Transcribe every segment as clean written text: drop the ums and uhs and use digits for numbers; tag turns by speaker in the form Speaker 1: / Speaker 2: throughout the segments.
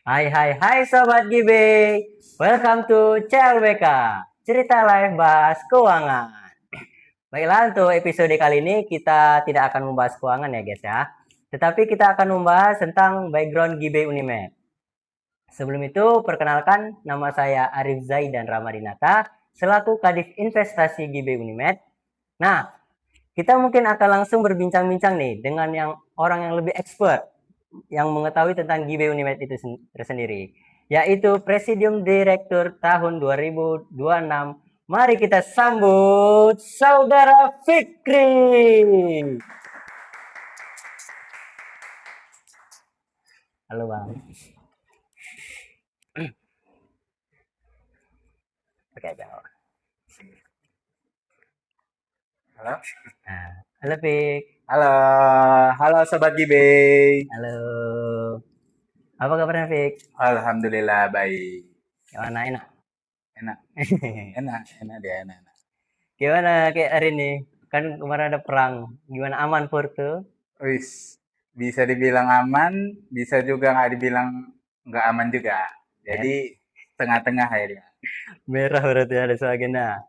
Speaker 1: Hai hai hai Sobat Gibe, welcome to CLBK, cerita live bahas keuangan. Baiklah untuk episode kali ini kita tidak akan membahas keuangan ya guys ya, tetapi kita akan membahas tentang background Gibe Unimed. Sebelum itu perkenalkan nama saya Arif Zaidan Ramadinata selaku Kadif Investasi Gibe Unimed. Nah, kita mungkin akan langsung berbincang-bincang nih dengan orang yang lebih expert yang mengetahui tentang Gibe Unimed itu tersendiri, yaitu Presidium Direktur tahun 2026. Mari kita sambut Saudara Fikri. Halo Bang. Oke, jawab.
Speaker 2: Halo,
Speaker 1: Nah, halo Fik.
Speaker 2: halo, halo Sobat Gibe.
Speaker 1: Halo. Apa kabarnya Fik?
Speaker 2: Alhamdulillah baik.
Speaker 1: Gimana enak?
Speaker 2: Enak, enak dia, enak.
Speaker 1: Gimana kayak hari ini? Kan kemarin ada perang. Gimana aman Pur tuh?
Speaker 2: Wis, bisa dibilang aman, bisa juga nggak dibilang nggak aman juga. Jadi tengah-tengah akhirnya.
Speaker 1: Merah berarti ada agenda.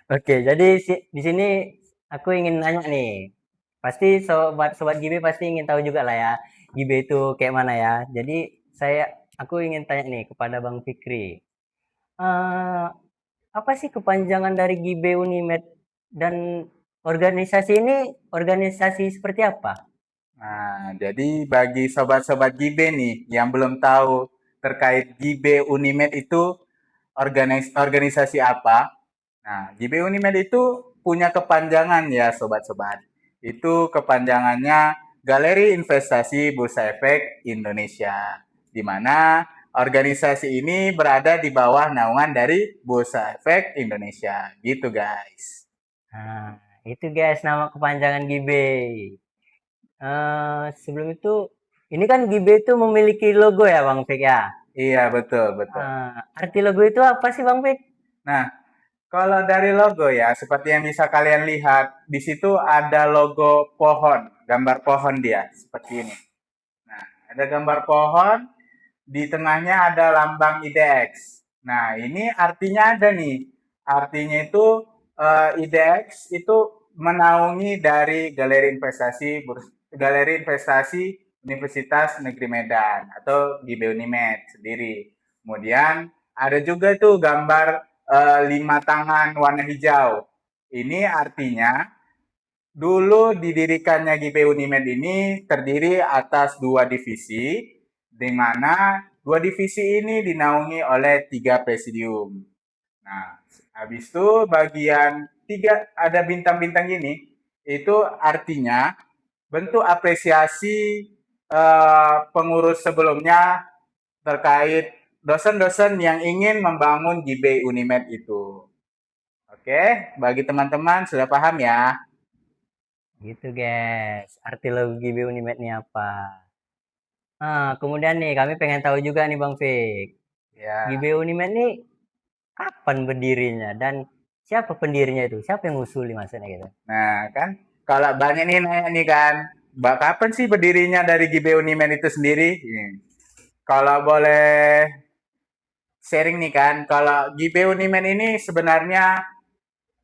Speaker 1: Oke, jadi di sini aku ingin nanya nih. Pasti sobat Gibe pasti ingin tahu juga lah ya. Gibe itu kayak mana ya. Jadi aku ingin tanya nih kepada Bang Fikri. Eh, apa sih kepanjangan dari Gibe Unimed dan organisasi ini organisasi seperti apa?
Speaker 2: Nah, jadi bagi sobat-sobat Gibe nih yang belum tahu terkait Gibe Unimed itu organisasi apa. Nah, Gibe Unimed itu punya kepanjangan ya sobat-sobat. Itu kepanjangannya Galeri Investasi Bursa Efek Indonesia. Di mana organisasi ini berada di bawah naungan dari Bursa Efek Indonesia. Gitu guys.
Speaker 1: Nah, itu guys nama kepanjangan Gibe. Sebelum itu, ini kan Gibe itu memiliki logo ya Bang Fik ya.
Speaker 2: Iya, betul, betul.
Speaker 1: Arti logo itu apa sih Bang Fik?
Speaker 2: Nah, kalau dari logo ya, seperti yang bisa kalian lihat, di situ ada logo pohon, gambar pohon dia, seperti ini. Nah, ada gambar pohon, di tengahnya ada lambang IDX. Nah, ini artinya ada nih. Artinya itu IDX itu menaungi dari Galeri Investasi Universitas Negeri Medan atau GIB Unimed sendiri. Kemudian ada juga tuh gambar 5 tangan warna hijau. Ini artinya dulu didirikannya GP Unimed ini terdiri atas 2 divisi, di mana 2 divisi ini dinaungi oleh 3 presidium. Nah, habis itu bagian 3 ada bintang-bintang ini, itu artinya bentuk apresiasi pengurus sebelumnya terkait dosen-dosen yang ingin membangun GP Unimed itu. Oke, bagi teman-teman sudah paham ya?
Speaker 1: Gitu guys, arti logo Gibe Unimed ini apa? Kemudian nih kami pengen tahu juga nih Bang Fik.
Speaker 2: Ya.
Speaker 1: Gibe Unimed ini kapan berdirinya dan siapa pendirinya itu? Siapa yang ngusuli maksudnya gitu?
Speaker 2: Nah, kan kalau banyak nih nanya nih kan, kapan sih berdirinya dari GBU Unimed itu sendiri? Kalau boleh sharing nih kan, kalau GBU Unimed ini sebenarnya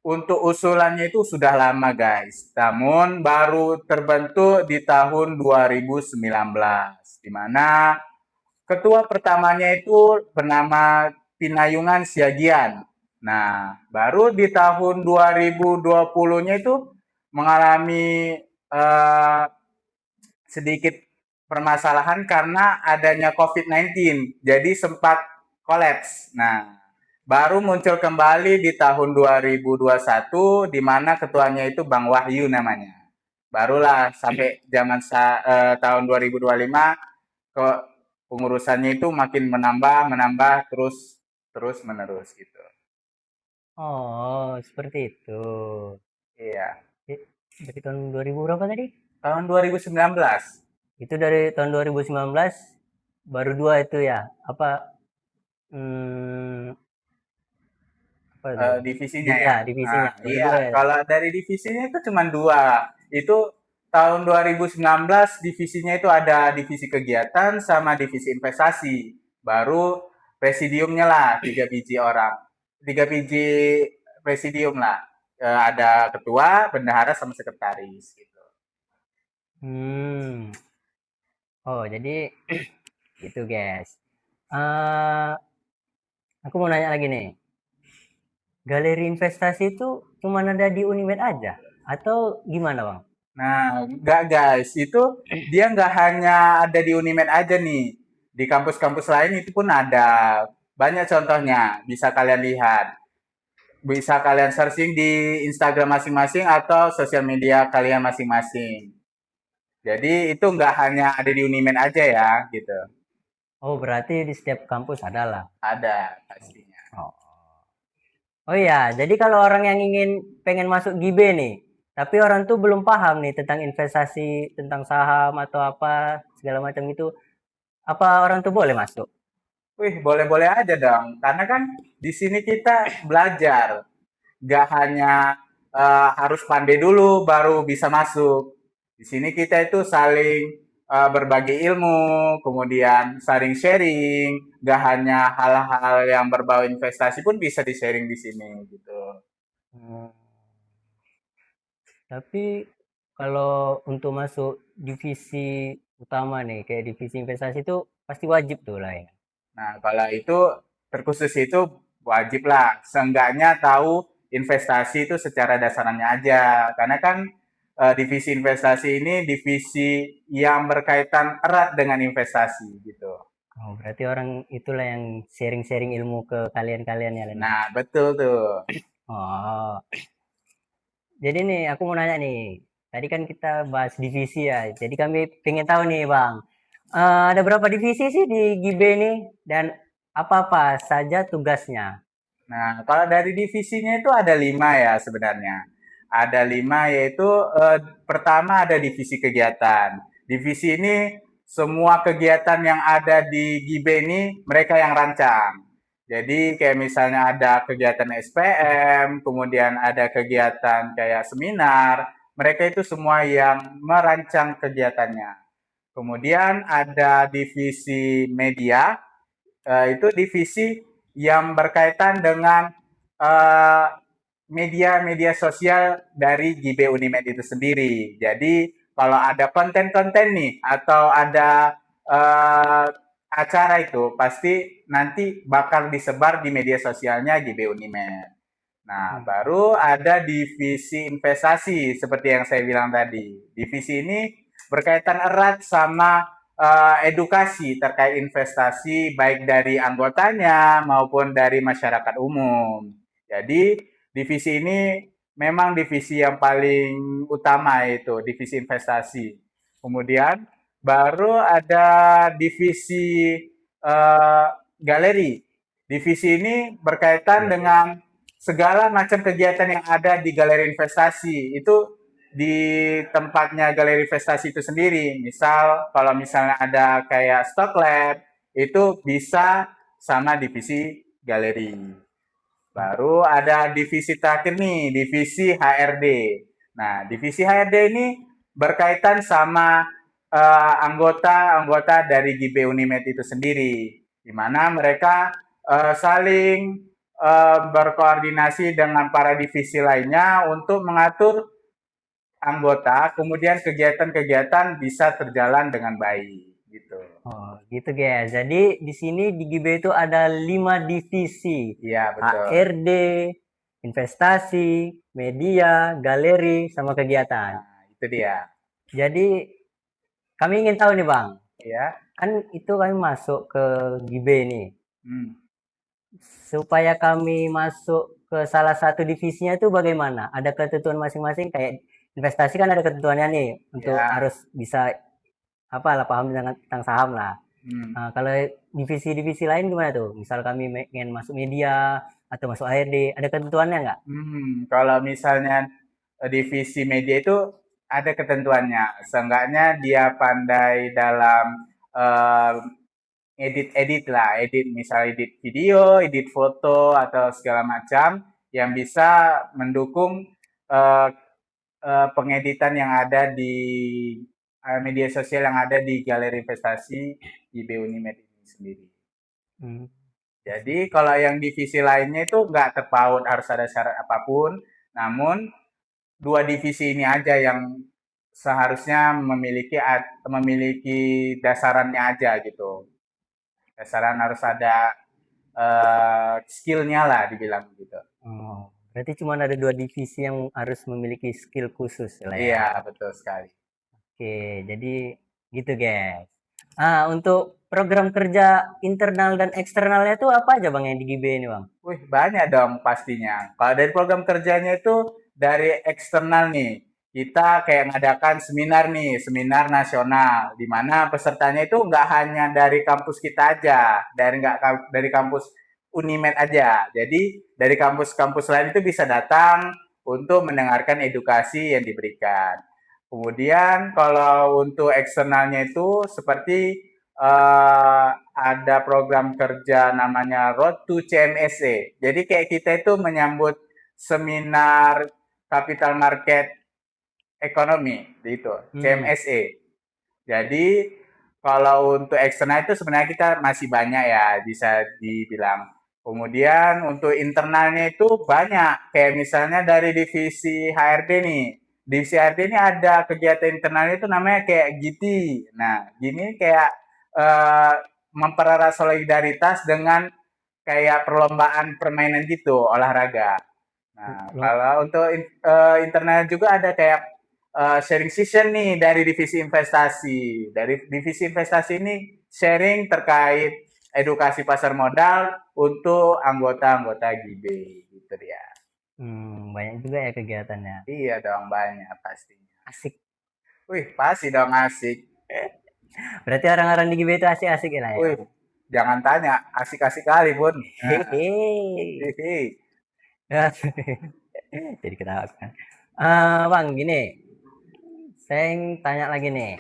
Speaker 2: untuk usulannya itu sudah lama guys. Namun baru terbentuk di tahun 2019, di mana ketua pertamanya itu bernama Pinayungan Siagian. Nah, baru di tahun 2020-nya itu mengalami eh, sedikit permasalahan karena adanya COVID-19. Jadi sempat kolaps. Nah, baru muncul kembali di tahun 2021 di mana ketuanya itu Bang Wahyu namanya. Barulah sampai tahun 2025 ke pengurusannya itu makin menambah terus terus menerus gitu.
Speaker 1: Oh, seperti itu.
Speaker 2: Iya.
Speaker 1: Dari tahun 2000 berapa tadi?
Speaker 2: Tahun 2019
Speaker 1: Itu dari tahun 2019 baru dua itu ya. Hmm, apa itu?
Speaker 2: divisinya ya.
Speaker 1: Ya, divisinya. Baru
Speaker 2: Iya,
Speaker 1: dua ya.
Speaker 2: kalau dari divisinya itu cuma 2. Itu tahun 2019 divisinya itu ada divisi kegiatan sama divisi investasi. Baru presidiumnya lah 3 biji orang. 3 biji presidium lah. Ada ketua, bendahara sama sekretaris gitu.
Speaker 1: Hmm. Oh, jadi gitu, guys. Eh, aku mau nanya lagi nih. Galeri investasi itu cuma ada di Unimed aja atau gimana, Bang?
Speaker 2: Nah, enggak guys, itu dia nggak hanya ada di Unimed aja nih. Di kampus-kampus lain itu pun ada. Banyak contohnya, bisa kalian lihat. Bisa kalian searching di Instagram masing-masing atau sosial media kalian masing-masing. Jadi itu nggak hanya ada di Unimed aja ya, gitu.
Speaker 1: Oh, berarti di setiap kampus ada lah.
Speaker 2: Ada pastinya.
Speaker 1: Oh. Oh iya, jadi kalau orang yang pengen masuk GIBE nih, tapi orang tuh belum paham nih tentang investasi, tentang saham atau apa segala macam itu, apa orang tuh boleh masuk?
Speaker 2: Wih, boleh-boleh aja dong. Karena kan di sini kita belajar. Nggak hanya harus pandai dulu baru bisa masuk. Di sini kita itu saling berbagi ilmu, kemudian saling sharing. Nggak hanya hal-hal yang berbau investasi pun bisa di-sharing di sini gitu.
Speaker 1: Hmm. Tapi kalau untuk masuk divisi utama nih, kayak divisi investasi itu pasti wajib tuh lah ya.
Speaker 2: Nah, kalau itu terkhusus itu wajib lah. Seenggaknya tahu investasi itu secara dasarannya aja. Karena kan divisi investasi ini divisi yang berkaitan erat dengan investasi gitu.
Speaker 1: Oh, berarti orang itulah yang sharing-sharing ilmu ke kalian-kalian ya, Len.
Speaker 2: Nah, betul tuh.
Speaker 1: Oh, jadi nih aku mau nanya nih. Tadi kan kita bahas divisi ya. Jadi kami pengen tahu nih, Bang. Ada berapa divisi sih di GIBE ini dan apa-apa saja tugasnya?
Speaker 2: Nah, kalau dari divisinya itu ada 5 ya sebenarnya. Ada 5 yaitu pertama ada divisi kegiatan. Divisi ini semua kegiatan yang ada di GIBE ini mereka yang rancang. Jadi kayak misalnya ada kegiatan SPM, kemudian ada kegiatan kayak seminar, mereka itu semua yang merancang kegiatannya. Kemudian ada divisi media, itu divisi yang berkaitan dengan eh, media-media sosial dari GB Unimed itu sendiri. Jadi kalau ada konten-konten nih atau ada eh, acara itu pasti nanti bakal disebar di media sosialnya GB Unimed. Nah,
Speaker 1: Hmm.
Speaker 2: baru ada divisi investasi seperti yang saya bilang tadi. Divisi ini berkaitan erat sama edukasi terkait investasi baik dari anggotanya maupun dari masyarakat umum. Jadi, divisi ini memang divisi yang paling utama itu, divisi investasi. Kemudian baru ada divisi uh, galeri. Divisi ini berkaitan
Speaker 1: Ya.
Speaker 2: dengan segala macam kegiatan yang ada di galeri investasi itu di tempatnya galeri investasi itu sendiri. Misal kalau misalnya ada kayak stock lab itu bisa sama divisi galeri. Baru ada divisi terakhir nih, divisi HRD. Nah, divisi HRD ini berkaitan sama anggota-anggota dari GB Unimed itu sendiri, di mana mereka saling berkoordinasi dengan para divisi lainnya untuk mengatur anggota, kemudian kegiatan-kegiatan bisa terjalan dengan baik, gitu.
Speaker 1: Oh, gitu guys. Jadi di sini di GIBE itu ada 5 divisi.
Speaker 2: Iya, betul.
Speaker 1: HRD, investasi, media, galeri, sama kegiatan.
Speaker 2: Nah, itu dia.
Speaker 1: Jadi kami ingin tahu nih, Bang.
Speaker 2: Ya.
Speaker 1: Kan itu kami masuk ke GIBE nih.
Speaker 2: Hmm.
Speaker 1: Supaya kami masuk ke salah satu divisinya itu bagaimana? Ada ketentuan masing-masing kayak investasi kan ada ketentuannya nih untuk
Speaker 2: Ya.
Speaker 1: harus bisa apa lah paham tentang saham lah.
Speaker 2: Hmm.
Speaker 1: Nah, kalau divisi-divisi lain gimana tuh? Misal kami ingin masuk media atau masuk ARD, ada ketentuannya nggak?
Speaker 2: Kalau misalnya divisi media itu ada ketentuannya. Seenggaknya dia pandai dalam eh, edit-edit lah, edit misal edit video, edit foto atau segala macam yang bisa mendukung eh, pengeditan yang ada di media sosial yang ada di galeri investasi IB Unimed ini sendiri.
Speaker 1: Hmm.
Speaker 2: Jadi kalau yang divisi lainnya itu nggak terpaut harus ada syarat apapun, namun dua divisi ini aja yang seharusnya memiliki dasarannya aja gitu. Dasaran harus ada skillnya lah dibilang gitu.
Speaker 1: Oh, berarti cuma ada 2 divisi yang harus memiliki skill khusus lah ya.
Speaker 2: Iya, betul sekali.
Speaker 1: Oke, jadi gitu guys. Untuk program kerja internal dan eksternalnya itu apa aja Bang yang di GB ini Bang?
Speaker 2: Wih, banyak dong pastinya. Kalau dari program kerjanya itu dari eksternal nih, kita kayak ngadakan seminar nih, seminar nasional, di mana pesertanya itu nggak hanya dari kampus kita aja, dari kampus Unimed aja. Jadi dari kampus-kampus lain itu bisa datang untuk mendengarkan edukasi yang diberikan. Kemudian kalau untuk eksternalnya itu seperti ada program kerja namanya Road to CMSE. Jadi kayak kita itu menyambut seminar capital market ekonomi itu, CMSE. Jadi kalau untuk eksternal itu sebenarnya kita masih banyak ya bisa dibilang. Kemudian untuk internalnya itu banyak, kayak misalnya dari divisi HRD nih. Divisi HRD ini ada kegiatan internalnya itu namanya kayak GT. Nah, gini kayak eh, mempererat solidaritas dengan kayak perlombaan permainan gitu, olahraga. Nah, kalau untuk internal juga ada kayak sharing session nih dari divisi investasi. Dari divisi investasi ini sharing terkait edukasi pasar modal untuk anggota-anggota GB gitu ya.
Speaker 1: Banyak juga ya kegiatannya.
Speaker 2: Iya dong banyak pastinya.
Speaker 1: Asik.
Speaker 2: Wih pasti dong asik.
Speaker 1: Berarti orang-orang di GB itu asik-asik lah ya.
Speaker 2: Wih jangan tanya asik-asik kali bun. Nah,
Speaker 1: Hehehe.
Speaker 2: hihi.
Speaker 1: Jadi ketawa kan. Bang, gini, saya tanya lagi nih.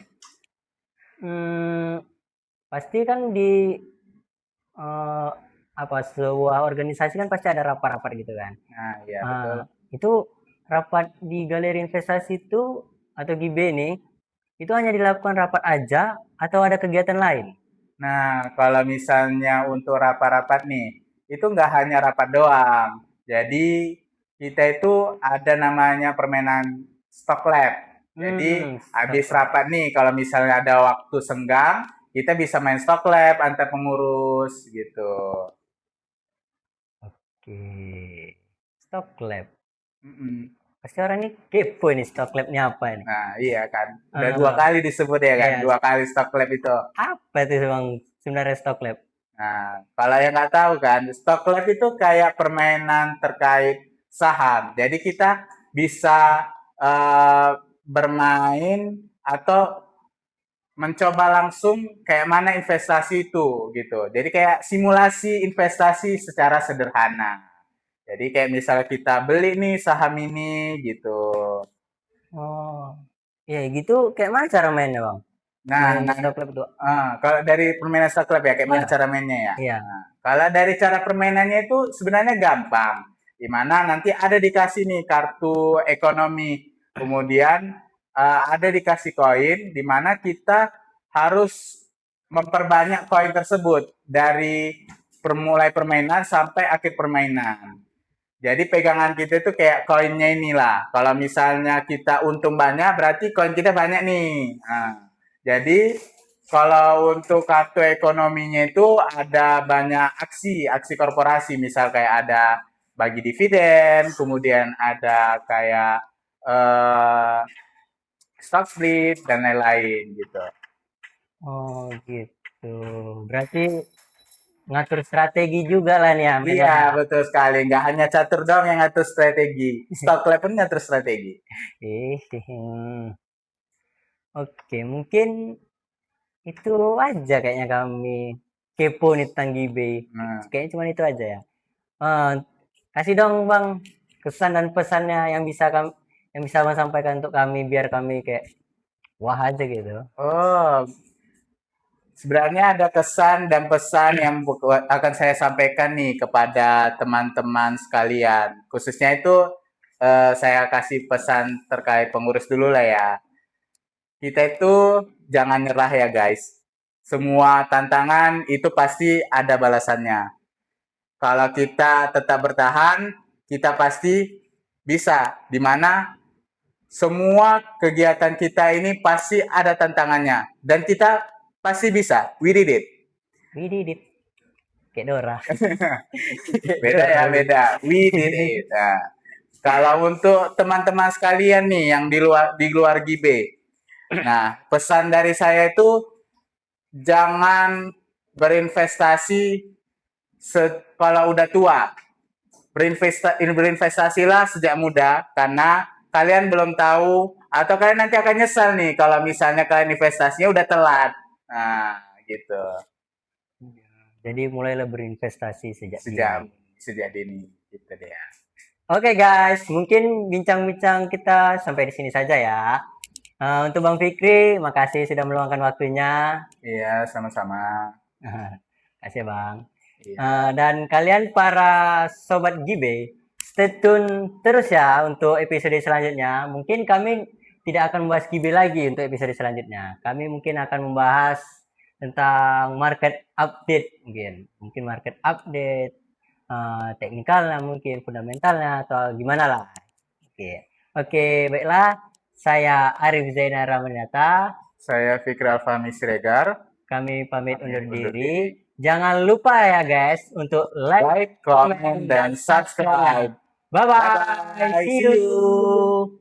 Speaker 1: Hmm, pasti kan di eh, apa sebuah organisasi kan pasti ada rapat-rapat gitu kan.
Speaker 2: Nah iya betul.
Speaker 1: Ah, itu rapat di galeri investasi itu atau GB nih itu hanya dilakukan rapat aja atau ada kegiatan lain?
Speaker 2: Nah, kalau misalnya untuk rapat-rapat nih, itu nggak hanya rapat doang. Jadi, kita itu ada namanya permainan stock lab. Jadi, habis
Speaker 1: Stop.
Speaker 2: rapat nih, kalau misalnya ada waktu senggang, kita bisa main stock lab antar pengurus gitu.
Speaker 1: Oke. Stock lab.
Speaker 2: Mm-mm.
Speaker 1: Pasti orang ini kepo ini stock labnya apa ini?
Speaker 2: Nah, iya kan. Udah dua
Speaker 1: Ah,
Speaker 2: kali disebut ya kan,
Speaker 1: iya.
Speaker 2: dua kali stock lab itu.
Speaker 1: Apa itu bang sebenarnya stock lab?
Speaker 2: Nah, kalau yang nggak tahu kan, stock lab itu kayak permainan terkait saham. Jadi kita bisa eh, bermain atau mencoba langsung kayak mana investasi itu gitu. Jadi kayak simulasi investasi secara sederhana. Jadi kayak misalnya kita beli nih saham ini gitu.
Speaker 1: Oh, ya gitu. Kayak mana cara mainnya bang?
Speaker 2: Nah,
Speaker 1: Main stock lab itu?
Speaker 2: kalau dari permainan stock club ya, kayak mana cara mainnya ya?
Speaker 1: Iya.
Speaker 2: Nah, kalau dari cara permainannya itu sebenarnya gampang. Di mana nanti ada dikasih nih kartu ekonomi, kemudian ada dikasih koin, di mana kita harus memperbanyak koin tersebut dari permulai permainan sampai akhir permainan. Jadi pegangan kita itu kayak koinnya inilah. Kalau misalnya kita untung banyak, berarti koin kita banyak nih. Nah, jadi kalau untuk kartu ekonominya itu ada banyak aksi korporasi, misal kayak ada bagi dividen, kemudian ada kayak eh, stock split dan lain-lain gitu.
Speaker 1: Oh gitu. Berarti ngatur strategi juga lah nih ya
Speaker 2: Iya,
Speaker 1: mainnya.
Speaker 2: betul sekali. Nggak hanya catur doang yang ngatur strategi. Stock club pun ngatur strategi.
Speaker 1: Oke, mungkin itu aja kayaknya kami kepo nih tentang Gibe.
Speaker 2: Nah,
Speaker 1: Kayaknya cuma itu aja ya. Eh, kasih dong Bang kesan dan pesannya yang bisa Bang sampaikan untuk kami biar kami kayak wah aja gitu.
Speaker 2: oh, sebenarnya ada kesan dan pesan yang akan saya sampaikan nih kepada teman-teman sekalian. Khususnya itu saya kasih pesan terkait pengurus dulu lah ya. Kita itu jangan nyerah ya guys. Semua tantangan itu pasti ada balasannya. Kalau kita tetap bertahan, kita pasti bisa. Dimana semua kegiatan kita ini pasti ada tantangannya. Dan kita pasti bisa. We did it.
Speaker 1: We did it. Kayak Dora.
Speaker 2: Beda ya, beda. We did it. Nah, kalau untuk teman-teman sekalian nih yang di luar Gibe. Nah, pesan dari saya itu jangan berinvestasi kalau udah tua. Berinvestasilah sejak muda karena kalian belum tahu atau kalian nanti akan nyesal nih kalau misalnya kalian investasinya udah telat. Nah, gitu.
Speaker 1: Jadi mulailah berinvestasi sejak
Speaker 2: Sejak
Speaker 1: dini.
Speaker 2: sejak dini gitu deh ya.
Speaker 1: Oke guys, mungkin bincang-bincang kita sampai di sini saja ya. Untuk Bang Fikri, makasih sudah meluangkan waktunya.
Speaker 2: Iya, sama-sama.
Speaker 1: Kasih Bang.
Speaker 2: Iya.
Speaker 1: Dan kalian para sobat Gibe, stay tune terus ya untuk episode selanjutnya. Mungkin kami tidak akan membahas Gibe lagi untuk episode selanjutnya. Kami mungkin akan membahas tentang market update mungkin market update, teknikalnya mungkin fundamentalnya atau gimana lah. Oke, baiklah. Saya Arif Zainal Ramanata.
Speaker 2: Saya Fikri Alfahmi Siregar.
Speaker 1: Kami pamit undur diri. Jangan lupa ya guys untuk like,
Speaker 2: Comment, dan subscribe.
Speaker 1: Bye bye.
Speaker 2: Bye-bye.
Speaker 1: See
Speaker 2: See you.
Speaker 1: you.